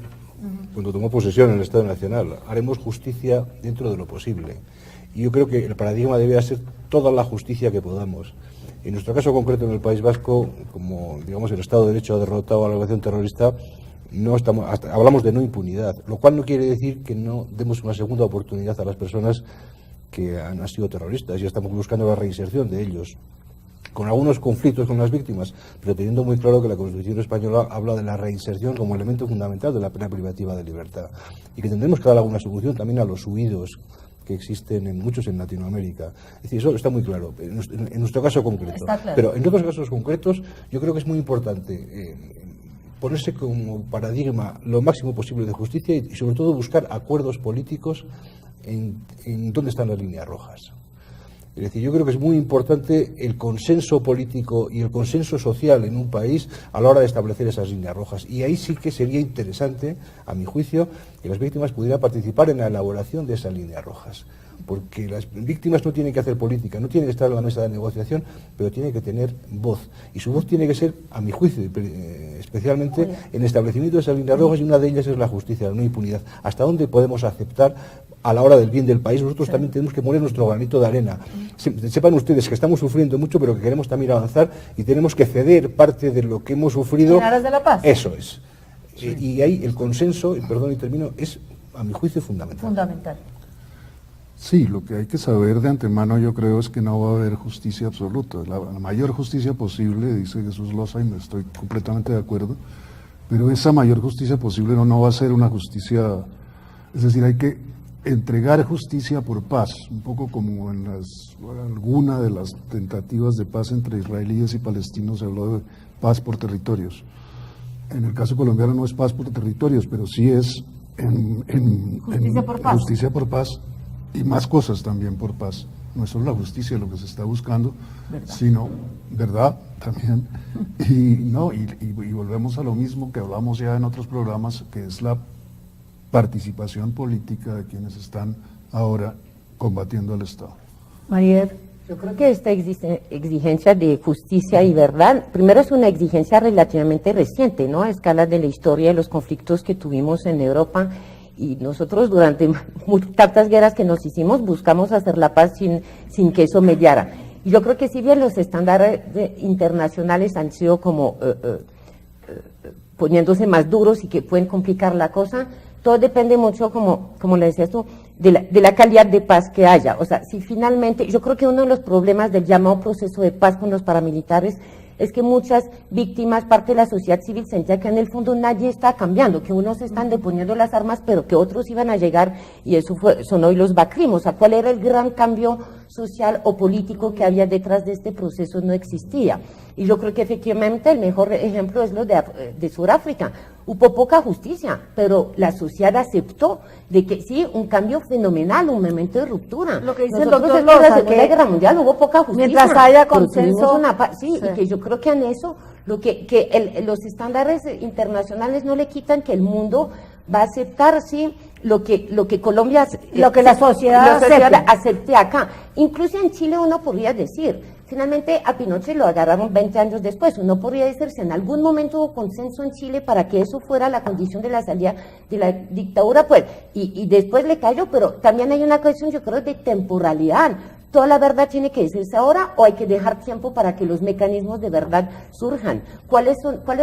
cuando tomó posesión en el Estado Nacional. Haremos justicia dentro de lo posible. Y yo creo que el paradigma debe ser toda la justicia que podamos. En nuestro caso concreto en el País Vasco, como digamos el Estado de Derecho ha derrotado a la organización terrorista, hablamos de no impunidad, lo cual no quiere decir que no demos una segunda oportunidad a las personas que han sido terroristas. Ya estamos buscando la reinserción de ellos, con algunos conflictos con las víctimas, pero teniendo muy claro que la Constitución española habla de la reinserción como elemento fundamental de la pena privativa de libertad, y que tendremos que dar alguna solución también a los huidos que existen muchos en Latinoamérica. Es decir, eso está muy claro, en nuestro caso concreto. Claro. Pero en otros casos concretos, yo creo que es muy importante ponerse como paradigma lo máximo posible de justicia y sobre todo buscar acuerdos políticos en dónde están las líneas rojas. Es decir, yo creo que es muy importante el consenso político y el consenso social en un país a la hora de establecer esas líneas rojas. Y ahí sí que sería interesante, a mi juicio, que las víctimas pudieran participar en la elaboración de esas líneas rojas. Porque las víctimas no tienen que hacer política, no tienen que estar en la mesa de negociación, pero tienen que tener voz. Y su voz tiene que ser, a mi juicio, especialmente en establecimiento de esas líneas rojas, y una de ellas es la justicia, la no impunidad. ¿Hasta dónde podemos aceptar a la hora del bien del país? Nosotros también tenemos que poner nuestro granito de arena. Sepan ustedes que estamos sufriendo mucho, pero que queremos también avanzar y tenemos que ceder parte de lo que hemos sufrido. ¿En aras de la paz? Eso es. Sí. Y ahí el consenso, perdón y termino, es, a mi juicio, fundamental. Fundamental. Sí, lo que hay que saber de antemano, yo creo, es que no va a haber justicia absoluta. La mayor justicia posible, dice Jesús Loza, y me estoy completamente de acuerdo, pero esa mayor justicia posible no va a ser una justicia, es decir, hay que entregar justicia por paz, un poco como en alguna de las tentativas de paz entre israelíes y palestinos se habló de paz por territorios. En el caso colombiano no es paz por territorios, pero sí es justicia por paz y más cosas también por paz. No es solo la justicia lo que se está buscando, sino verdad también. Y volvemos a lo mismo que hablamos ya en otros programas, que es la participación política de quienes están ahora combatiendo al Estado. Mariel. Yo creo que esta exigencia de justicia y verdad, primero es una exigencia relativamente reciente, ¿no? A escala de la historia de los conflictos que tuvimos en Europa, y nosotros durante tantas guerras que nos hicimos buscamos hacer la paz sin que eso mediara. Y yo creo que si bien los estándares internacionales han sido como poniéndose más duros y que pueden complicar la cosa, todo depende mucho, como le decías tú, de la calidad de paz que haya. O sea, si finalmente, yo creo que uno de los problemas del llamado proceso de paz con los paramilitares es que muchas víctimas, parte de la sociedad civil, sentía que en el fondo nadie está cambiando, que unos están deponiendo las armas, pero que otros iban a llegar, y eso son hoy los BACRIM. O sea, ¿cuál era el gran cambio social o político que había detrás de este proceso? No existía. Y yo creo que efectivamente el mejor ejemplo es lo de Sudáfrica. Hubo poca justicia, pero la sociedad aceptó de que sí, un cambio fenomenal, un momento de ruptura. Lo que dice nosotros el doctor después de la Loza, Segunda Guerra Mundial hubo poca justicia. Mientras haya consenso. Sí, y que yo creo que en eso, los estándares internacionales no le quitan que el mundo va a aceptar, sí, lo que Colombia, lo que la sociedad acepte acá. Incluso en Chile uno podría decir, finalmente a Pinochet lo agarraron 20 años después, uno podría decir si en algún momento hubo consenso en Chile para que eso fuera la condición de la salida de la dictadura, pues, y después le cayó, pero también hay una cuestión, yo creo, de temporalidad. ¿Toda la verdad tiene que decirse ahora o hay que dejar tiempo para que los mecanismos de verdad surjan? ¿Cuál es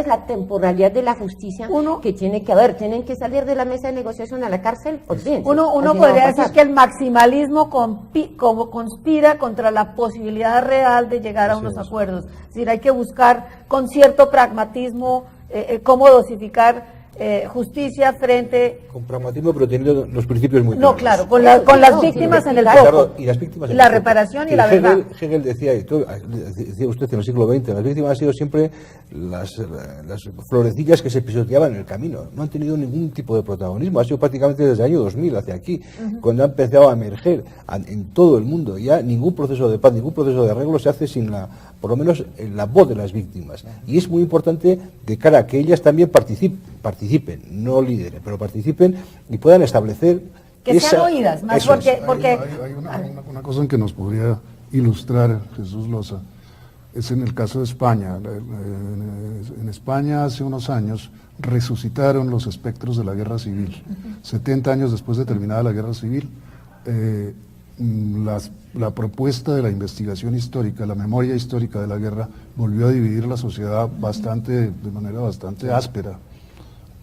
la temporalidad de la justicia que tiene que haber? ¿Tienen que salir de la mesa de negociación a la cárcel? Olvídense. Uno podría decir que el maximalismo conspira contra la posibilidad real de llegar a unos acuerdos. Es decir, hay que buscar con cierto pragmatismo cómo dosificar justicia frente... Con pragmatismo, pero teniendo los principios muy claros. No, claro, con las víctimas en el foco. Y las víctimas en la reparación y la verdad. Hegel decía, decía usted en el siglo XX, las víctimas han sido siempre las florecillas que se pisoteaban en el camino. No han tenido ningún tipo de protagonismo. Ha sido prácticamente desde el año 2000 hacia aquí, cuando ha empezado a emerger en todo el mundo. Ya ningún proceso de paz, ningún proceso de arreglo se hace sin por lo menos la voz de las víctimas. Y es muy importante de cara a que ellas también participen, no lideren, pero participen y puedan establecer que sean oídas, más porque hay una cosa en que nos podría ilustrar Jesús Loza, es en el caso de España. En España hace unos años resucitaron los espectros de la guerra civil. 70 años después de terminada la guerra civil, la propuesta de la investigación histórica, la memoria histórica de la guerra, volvió a dividir la sociedad de manera bastante áspera.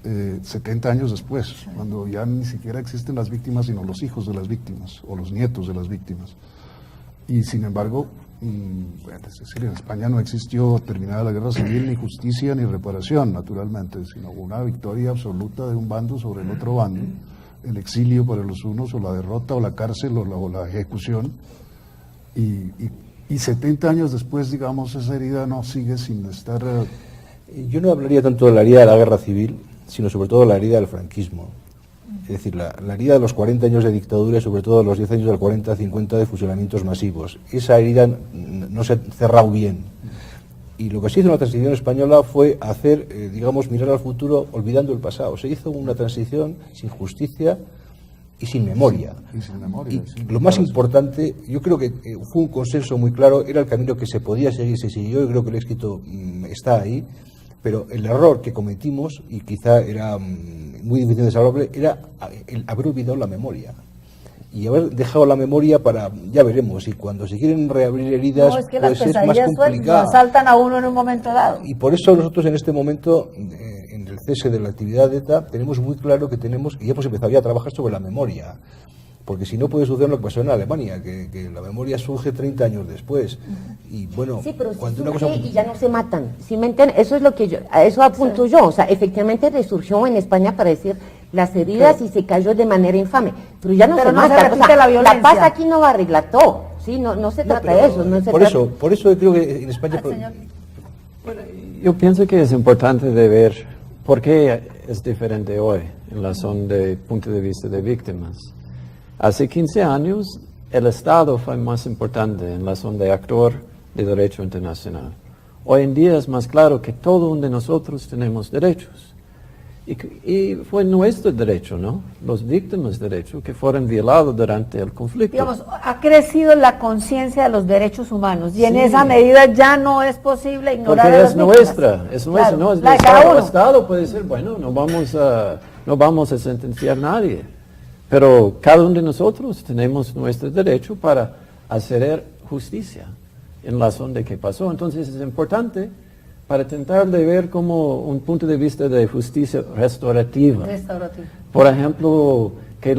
70 años después, cuando ya ni siquiera existen las víctimas, sino los hijos de las víctimas, o los nietos de las víctimas. Y sin embargo, es decir, en España no existió, terminada la guerra civil, ni justicia ni reparación, naturalmente, sino una victoria absoluta de un bando sobre el otro bando, el exilio para los unos, o la derrota, o la cárcel, o la ejecución. Y 70 años después, digamos, esa herida no sigue sin estar... Yo no hablaría tanto de la herida de la guerra civil, sino sobre todo la herida del franquismo. Es decir, la herida de los 40 años de dictadura y sobre todo los 10 años del 40-50 de fusilamientos masivos. Esa herida no se ha cerrado bien. Y lo que se hizo en la transición española fue hacer, digamos, mirar al futuro olvidando el pasado. Se hizo una transición sin justicia y sin memoria. Y lo más importante, yo creo que fue un consenso muy claro, era el camino que se podía seguir, se siguió, y creo que el éxito está ahí, pero el error que cometimos, y quizá era muy difícil de salvarle, era el haber olvidado la memoria. Y haber dejado la memoria para, ya veremos, y cuando se quieren reabrir heridas, no, es que pues las es más pesadillas complicado. asaltan a uno en un momento dado. Y por eso nosotros en este momento, en el cese de la actividad de ETA, tenemos muy claro que tenemos, y hemos empezado ya a trabajar sobre la memoria, porque si no puede suceder lo que pasó en Alemania, que la memoria surge 30 años después. Y bueno, sí, pero cuando surge una cosa... y ya no se matan, ¿sí me entienden? Eso es lo que yo, a eso apunto yo, o sea, efectivamente resurgió en España para decir las heridas y se cayó de manera infame, pero ya no se mata, se repite la violencia. La paz aquí no va a arreglar todo, ¿sí? No se trata de eso. No se por trata... eso creo que en España... Yo pienso que es importante de ver por qué es diferente hoy en la zona de punto de vista de víctimas. Hace 15 años el Estado fue más importante en la zona de actor de derecho internacional. Hoy en día es más claro que todo uno de nosotros tenemos derechos. Y fue nuestro derecho, ¿no? Los víctimas de derecho que fueron violados durante el conflicto. Digamos, ha crecido la conciencia de los derechos humanos y en Sí. esa medida ya no es posible ignorar porque a las es víctimas. nuestra, Claro, no es la del de cada Estado. uno. El Estado puede decir, bueno, no vamos a sentenciar a nadie, pero cada uno de nosotros tenemos nuestro derecho para hacer justicia en la zona de qué pasó. Entonces es importante para tratar de ver como un punto de vista de justicia restaurativa. Por ejemplo, que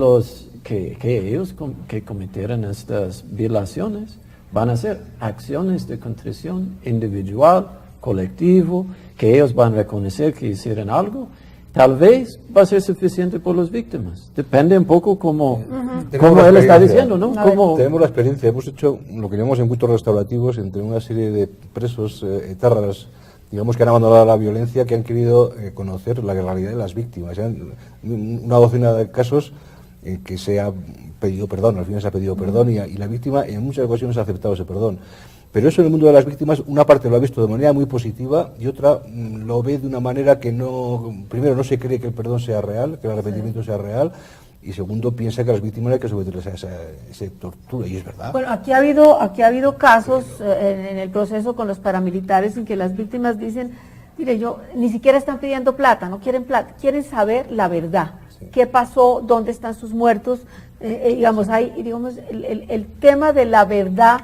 ellos que cometieron estas violaciones van a hacer acciones de contrición individual, colectivo, que ellos van a reconocer que hicieron algo. Tal vez va a ser suficiente por las víctimas. Depende un poco como él está diciendo, ¿no? Tenemos la experiencia, hemos hecho lo que llamamos encuentros restaurativos entre una serie de presos etarras, digamos, que han abandonado la violencia, que han querido conocer la realidad de las víctimas. Una docena de casos que se ha pedido perdón, al final se ha pedido perdón y la víctima en muchas ocasiones ha aceptado ese perdón. Pero eso en el mundo de las víctimas, una parte lo ha visto de manera muy positiva y otra lo ve de una manera que primero no se cree que el perdón sea real, que el arrepentimiento sea real, y segundo piensa que a las víctimas hay que someterles a esa tortura, y es verdad. Bueno, aquí ha habido casos en el proceso con los paramilitares en que las víctimas dicen, mire, ni siquiera están pidiendo plata, no quieren plata, quieren saber la verdad, qué pasó, dónde están sus muertos, el tema de la verdad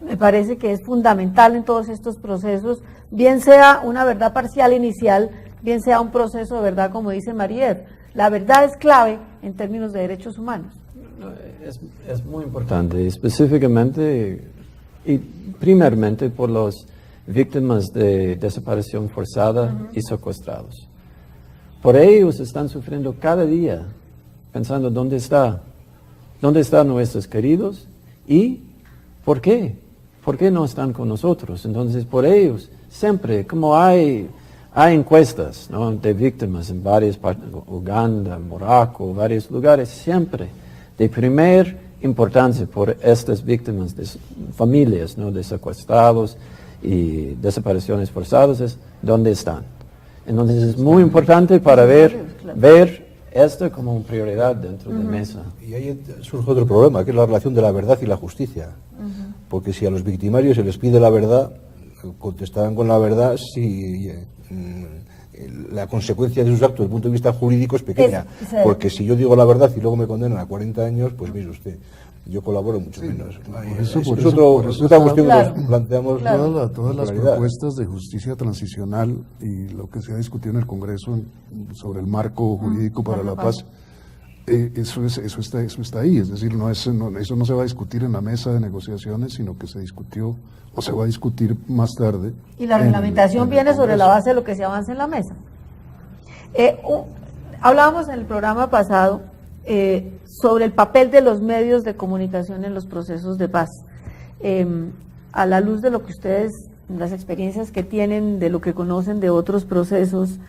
me parece que es fundamental en todos estos procesos, bien sea una verdad parcial inicial, bien sea un proceso de verdad, como dice Mariette. La verdad es clave en términos de derechos humanos. Es muy importante, específicamente y primeramente por las víctimas de desaparición forzada y secuestrados. Por ellos están sufriendo cada día, pensando dónde están nuestros queridos y por qué no están con nosotros. Entonces, por ellos, siempre, como hay encuestas, ¿no?, de víctimas en varias partes, Uganda, Morocco, varios lugares, siempre de primer importancia por estas víctimas de familias, ¿no?, de secuestrados y desapariciones forzadas, es dónde están. Entonces es muy importante para ver esto como una prioridad dentro de la mesa. Y ahí surge otro problema, que es la relación de la verdad y la justicia. Porque si a los victimarios se les pide la verdad, contestarán con la verdad si la consecuencia de sus actos desde el punto de vista jurídico es pequeña. Porque si yo digo la verdad y luego me condenan a 40 años, pues mire usted, yo colaboro mucho menos. Es otra cuestión que nos planteamos. Todas las propuestas de justicia transicional y lo que se ha discutido en el Congreso sobre el marco jurídico para la paz, eso está ahí. Es decir, eso no se va a discutir en la mesa de negociaciones, sino que se discutió o se va a discutir más tarde. Y la reglamentación viene sobre la base de lo que se avanza en la mesa. Hablábamos en el programa pasado sobre el papel de los medios de comunicación en los procesos de paz. A la luz de lo que ustedes, las experiencias que tienen, de lo que conocen de otros procesos,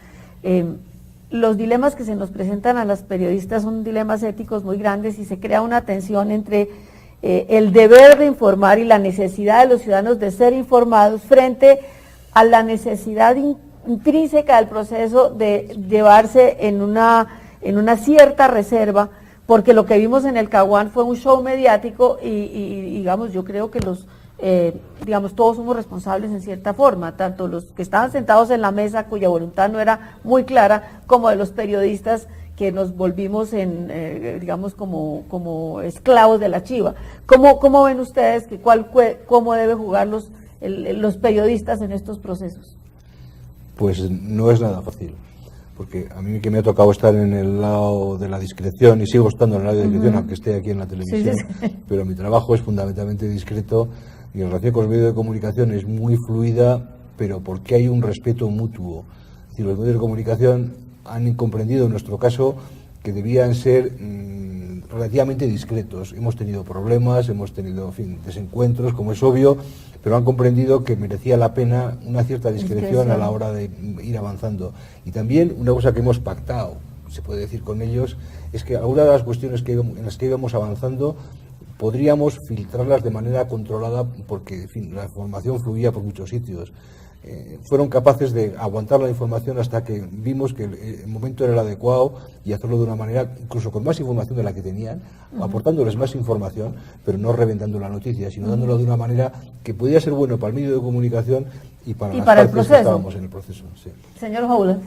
los dilemas que se nos presentan a las periodistas son dilemas éticos muy grandes y se crea una tensión entre el deber de informar y la necesidad de los ciudadanos de ser informados frente a la necesidad intrínseca del proceso de llevarse en una cierta reserva, porque lo que vimos en el Caguán fue un show mediático y digamos, yo creo que todos somos responsables en cierta forma, tanto los que estaban sentados en la mesa cuya voluntad no era muy clara, como de los periodistas que nos volvimos como esclavos de la chiva. ¿Cómo ven ustedes cómo deben jugar los periodistas en estos procesos? Pues no es nada fácil, porque a mí que me ha tocado estar en el lado de la discreción, y sigo estando en el lado de la discreción, aunque esté aquí en la televisión, pero mi trabajo es fundamentalmente discreto, y la relación con los medios de comunicación es muy fluida, pero porque hay un respeto mutuo. Es decir, los medios de comunicación han comprendido en nuestro caso que debían ser relativamente discretos. Hemos tenido problemas, hemos tenido desencuentros, como es obvio, pero han comprendido que merecía la pena una cierta discreción a la hora de ir avanzando. Y también una cosa que hemos pactado, se puede decir con ellos, es que algunas de las cuestiones en las que íbamos avanzando podríamos filtrarlas de manera controlada, porque la información fluía por muchos sitios. Fueron capaces de aguantar la información hasta que vimos que el momento era el adecuado y hacerlo de una manera, incluso con más información de la que tenían, aportándoles más información, pero no reventando la noticia, sino dándolo de una manera que podía ser bueno para el medio de comunicación y para las partes que estábamos en el proceso. Sí. Señor Howland.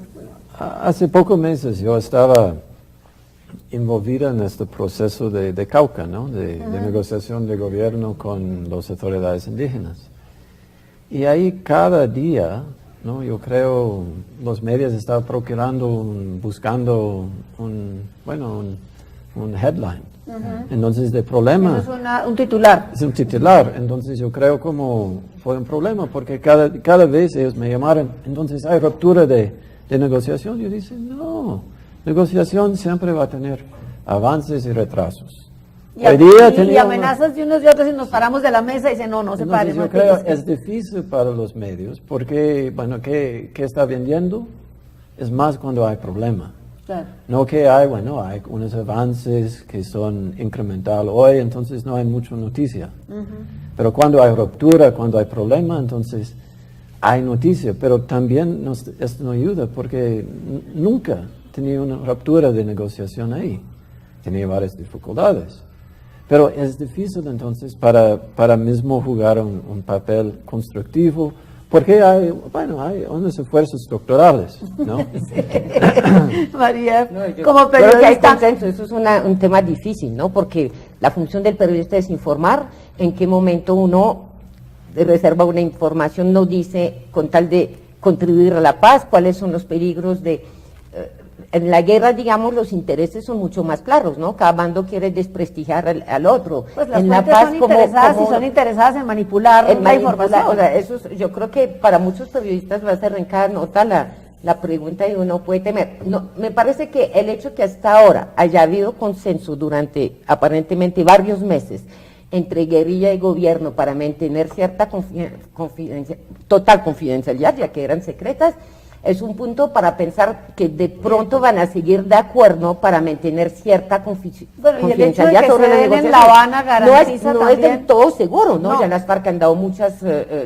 Hace pocos meses yo estaba envolvida en este proceso de Cauca, ¿no? de negociación de gobierno con las autoridades indígenas. Y ahí cada día, ¿no? Yo creo, los medios estaban buscando un headline. Entonces, el problema... Eso es un titular. Es un titular. Entonces, yo creo como fue un problema, porque cada vez ellos me llamaron, entonces, ¿hay ruptura de negociación? Yo dije, no, negociación siempre va a tener avances y retrasos. Y amenazas de unos y otros y nos paramos de la mesa y dicen, no se paren. Yo creo que es difícil para los medios porque, ¿qué está vendiendo? Es más cuando hay problema. Claro. No que hay unos avances que son incrementales hoy, entonces no hay mucha noticia. Pero cuando hay ruptura, cuando hay problema, entonces hay noticia. Pero también esto no ayuda porque nunca tenía una ruptura de negociación ahí. Tenía varias dificultades. Pero es difícil entonces para mismo jugar un papel constructivo, porque hay unos esfuerzos estructurales, ¿no? María, como periodista... hay consenso, eso es un tema difícil, ¿no? Porque la función del periodista es informar en qué momento uno reserva una información, no dice con tal de contribuir a la paz, cuáles son los peligros de... En la guerra, digamos, los intereses son mucho más claros, ¿no? Cada bando quiere desprestigiar al otro. Pues las en fuentes la paz, son interesadas en manipular la información. O sea, yo creo que para muchos periodistas va a ser en cada nota la pregunta y uno puede temer. No, me parece que el hecho que hasta ahora haya habido consenso durante aparentemente varios meses entre guerrilla y gobierno para mantener cierta total confidencialidad, ya que eran secretas, es un punto para pensar que de pronto van a seguir de acuerdo para mantener cierta confidencialidad sobre la negociación. En La Habana garantiza no es del todo seguro, ¿no? Ya las FARC han dado muchas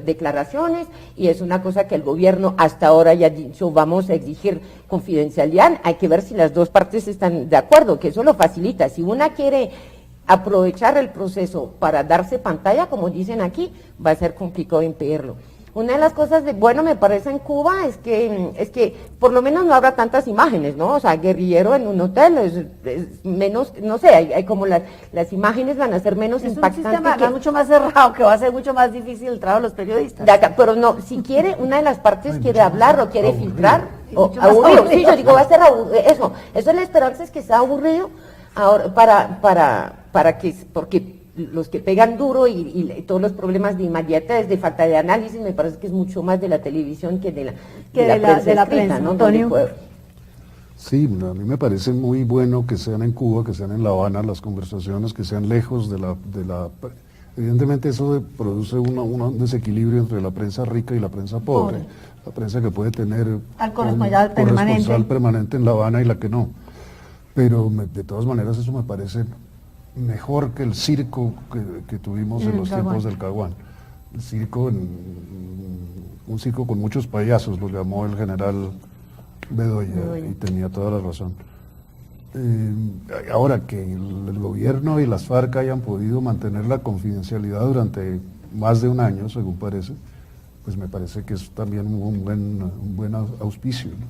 declaraciones y es una cosa que el gobierno hasta ahora ya ha dicho, vamos a exigir confidencialidad. Hay que ver si las dos partes están de acuerdo, que eso lo facilita. Si una quiere aprovechar el proceso para darse pantalla, como dicen aquí, va a ser complicado impedirlo. Una de las cosas me parece en Cuba es que por lo menos no habrá tantas imágenes, ¿no? O sea, guerrillero en un hotel es menos, no sé, hay como las imágenes van a ser menos impactantes. Es un sistema mucho más cerrado, que va a ser mucho más difícil el trabajo de los periodistas. Pero no, si quiere, una de las partes quiere hablar o quiere filtrar, aburrido. Sí, yo digo, va a ser aburrido. Eso es la esperanza, es que sea aburrido ahora porque los que pegan duro y todos los problemas de inmediatez, de falta de análisis, me parece que es mucho más de la televisión que de la prensa, ¿no? Antonio. Sí, a mí me parece muy bueno que sean en Cuba, que sean en La Habana las conversaciones, que sean lejos de la Evidentemente eso produce un desequilibrio entre la prensa rica y la prensa pobre. La prensa que puede tener al corresponsal permanente en La Habana y la que no. Pero de todas maneras eso me parece mejor que el circo que tuvimos en los tiempos del Caguán. El circo, un circo con muchos payasos, lo llamó el general Bedoya, y tenía toda la razón. Ahora que el gobierno y las FARC hayan podido mantener la confidencialidad durante más de un año, según parece, pues me parece que es también un buen auspicio, ¿no?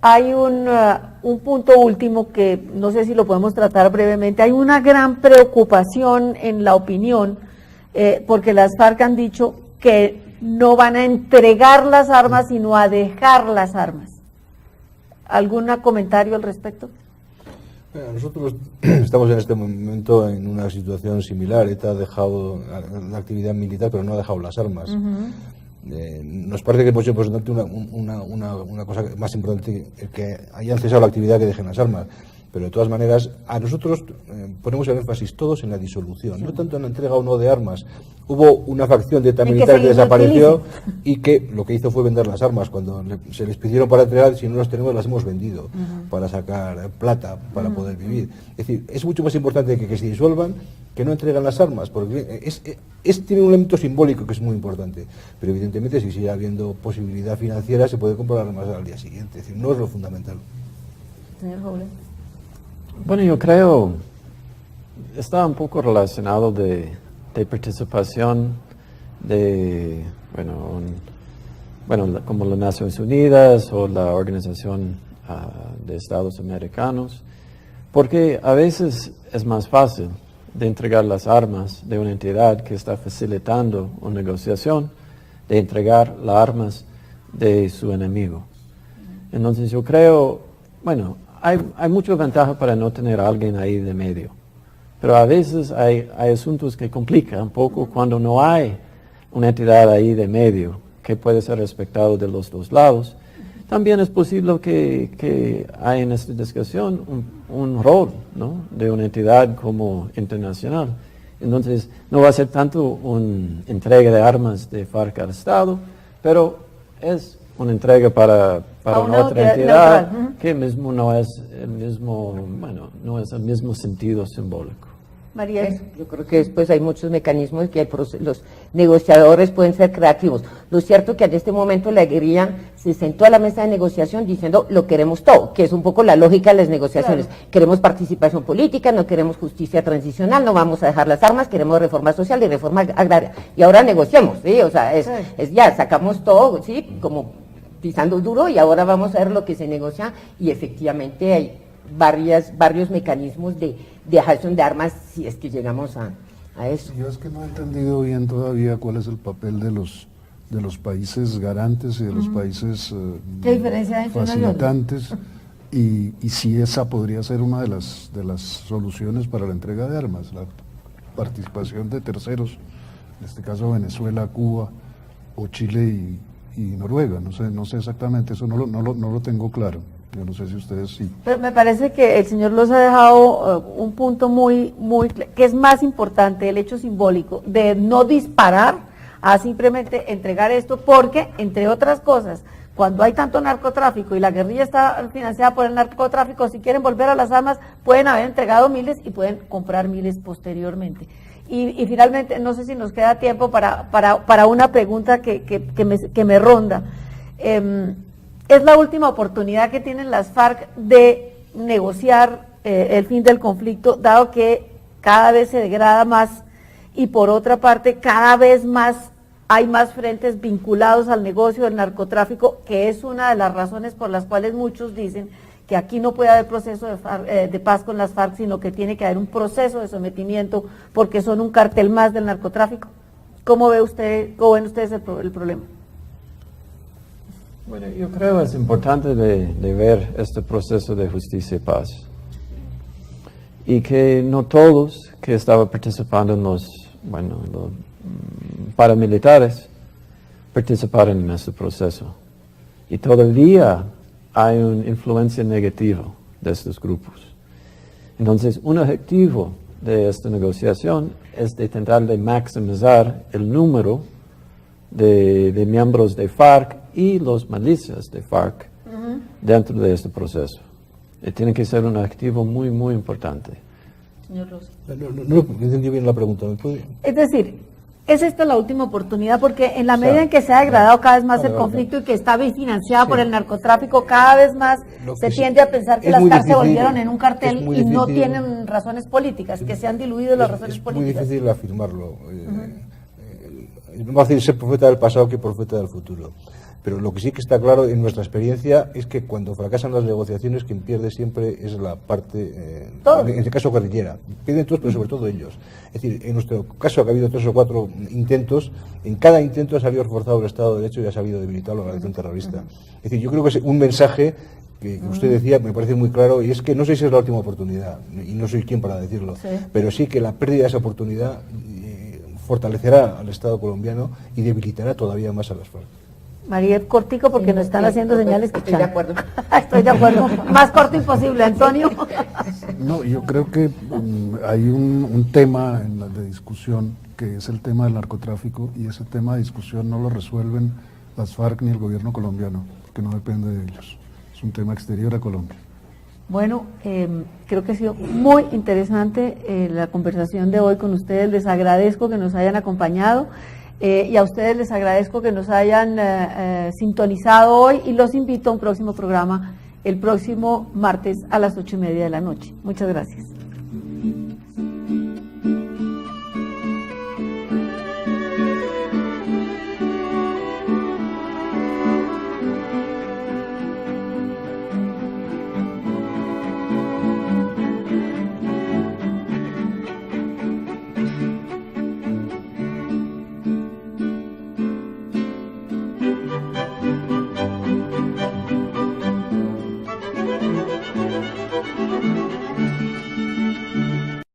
Hay un punto último que no sé si lo podemos tratar brevemente. Hay una gran preocupación en la opinión, porque las FARC han dicho que no van a entregar las armas, sino a dejar las armas. ¿Algún comentario al respecto? Nosotros estamos en este momento en una situación similar. ETA ha dejado la actividad militar, pero no ha dejado las armas. Nos parece que es mucho importante una cosa más importante, que hayan cesado la actividad, que dejen las armas. Pero de todas maneras, a nosotros ponemos el énfasis todos en la disolución, no tanto en la entrega o no de armas. Hubo una facción de ETA militar que desapareció y que lo que hizo fue vender las armas. Cuando se les pidieron para entregar, si no las tenemos, las hemos vendido para sacar plata, para poder vivir. Es decir, es mucho más importante que se disuelvan, que no entregan las armas, porque tiene un elemento simbólico que es muy importante. Pero evidentemente, si sigue habiendo posibilidad financiera, se puede comprar armas al día siguiente. Es decir, no es lo fundamental. Señor Robles. Bueno, yo creo está un poco relacionado de participación de, como las Naciones Unidas o la Organización de Estados Americanos, porque a veces es más fácil de entregar las armas de una entidad que está facilitando una negociación, de entregar las armas de su enemigo. Entonces yo creo, hay mucha ventaja para no tener a alguien ahí de medio, pero a veces hay asuntos que complican un poco cuando no hay una entidad ahí de medio que puede ser respetado de los dos lados. También es posible que hay en esta discusión un rol, ¿no?, de una entidad como internacional. Entonces no va a ser tanto una entrega de armas de FARC al Estado, pero es una entrega para una otra entidad que mismo no es el mismo sentido simbólico. María. Yo creo que después hay muchos mecanismos que los negociadores pueden ser creativos. Lo cierto es que en este momento la guerrilla se sentó a la mesa de negociación diciendo lo queremos todo, que es un poco la lógica de las negociaciones. Claro. Queremos participación política, no queremos justicia transicional, no vamos a dejar las armas, queremos reforma social y reforma agraria. Y ahora negociemos, ¿sí? O sea, ya sacamos todo, ¿sí? Como pisando duro, y ahora vamos a ver lo que se negocia, y efectivamente hay varios mecanismos de dejación de armas si es que llegamos a eso. Yo es que no he entendido bien todavía cuál es el papel de los países garantes y de los países facilitantes, y si esa podría ser una de las soluciones para la entrega de armas, la participación de terceros, en este caso Venezuela, Cuba o Chile y Noruega. No sé exactamente, eso no lo tengo claro. Yo no sé si ustedes sí. Pero me parece que el señor Loza ha dejado un punto muy que es más importante, el hecho simbólico de no disparar a simplemente entregar esto, porque, entre otras cosas, cuando hay tanto narcotráfico y la guerrilla está financiada por el narcotráfico, si quieren volver a las armas, pueden haber entregado miles y pueden comprar miles posteriormente. Y finalmente, no sé si nos queda tiempo para una pregunta que me ronda. Es la última oportunidad que tienen las FARC de negociar el fin del conflicto, dado que cada vez se degrada más y, por otra parte, cada vez más hay más frentes vinculados al negocio del narcotráfico, que es una de las razones por las cuales muchos dicen que aquí no puede haber proceso de paz con las FARC, sino que tiene que haber un proceso de sometimiento, porque son un cartel más del narcotráfico. ¿Cómo ven ustedes el problema? Bueno, yo creo que es importante de ver este proceso de justicia y paz, y que no todos que estaban participando en los paramilitares participaron en este proceso, y todavía hay una influencia negativa de estos grupos. Entonces, un objetivo de esta negociación es de tratar de maximizar el número de miembros de FARC y los milicias de FARC dentro de este proceso. Y tiene que ser un activo muy, muy importante. Señor Rossi. No entendí bien la pregunta. ¿Me puede? Es decir, ¿es esta la última oportunidad? Porque en la medida en que se ha degradado cada vez más el conflicto y que está financiado por el narcotráfico, cada vez más se tiende a pensar que las FARC se volvieron en un cartel y no tienen razones políticas, que se han diluido las razones políticas. Es muy difícil afirmarlo. Más fácil ser profeta del pasado que profeta del futuro. Pero lo que sí que está claro en nuestra experiencia es que cuando fracasan las negociaciones, quien pierde siempre es la parte, en este caso guerrillera. Pierden todos, pero sobre todo ellos. Es decir, en nuestro caso, que ha habido 3 o 4 intentos, en cada intento ha salido reforzado el Estado de Derecho y ha sabido debilitar la organización terrorista. Es decir, yo creo que es un mensaje que usted decía, me parece muy claro, y es que no sé si es la última oportunidad, y no soy quien para decirlo, pero sí que la pérdida de esa oportunidad fortalecerá al Estado colombiano y debilitará todavía más a las FARC. María, cortico porque nos están haciendo señales que estoy de acuerdo. Estoy de acuerdo. Más corto imposible, Antonio. No, yo creo que hay un tema de discusión que es el tema del narcotráfico, y ese tema de discusión no lo resuelven las FARC ni el gobierno colombiano, porque no depende de ellos. Es un tema exterior a Colombia. Bueno, creo que ha sido muy interesante la conversación de hoy con ustedes. Les agradezco que nos hayan acompañado. Y a ustedes les agradezco que nos hayan sintonizado hoy y los invito a un próximo programa el próximo martes a las 8:30 de la noche. Muchas gracias.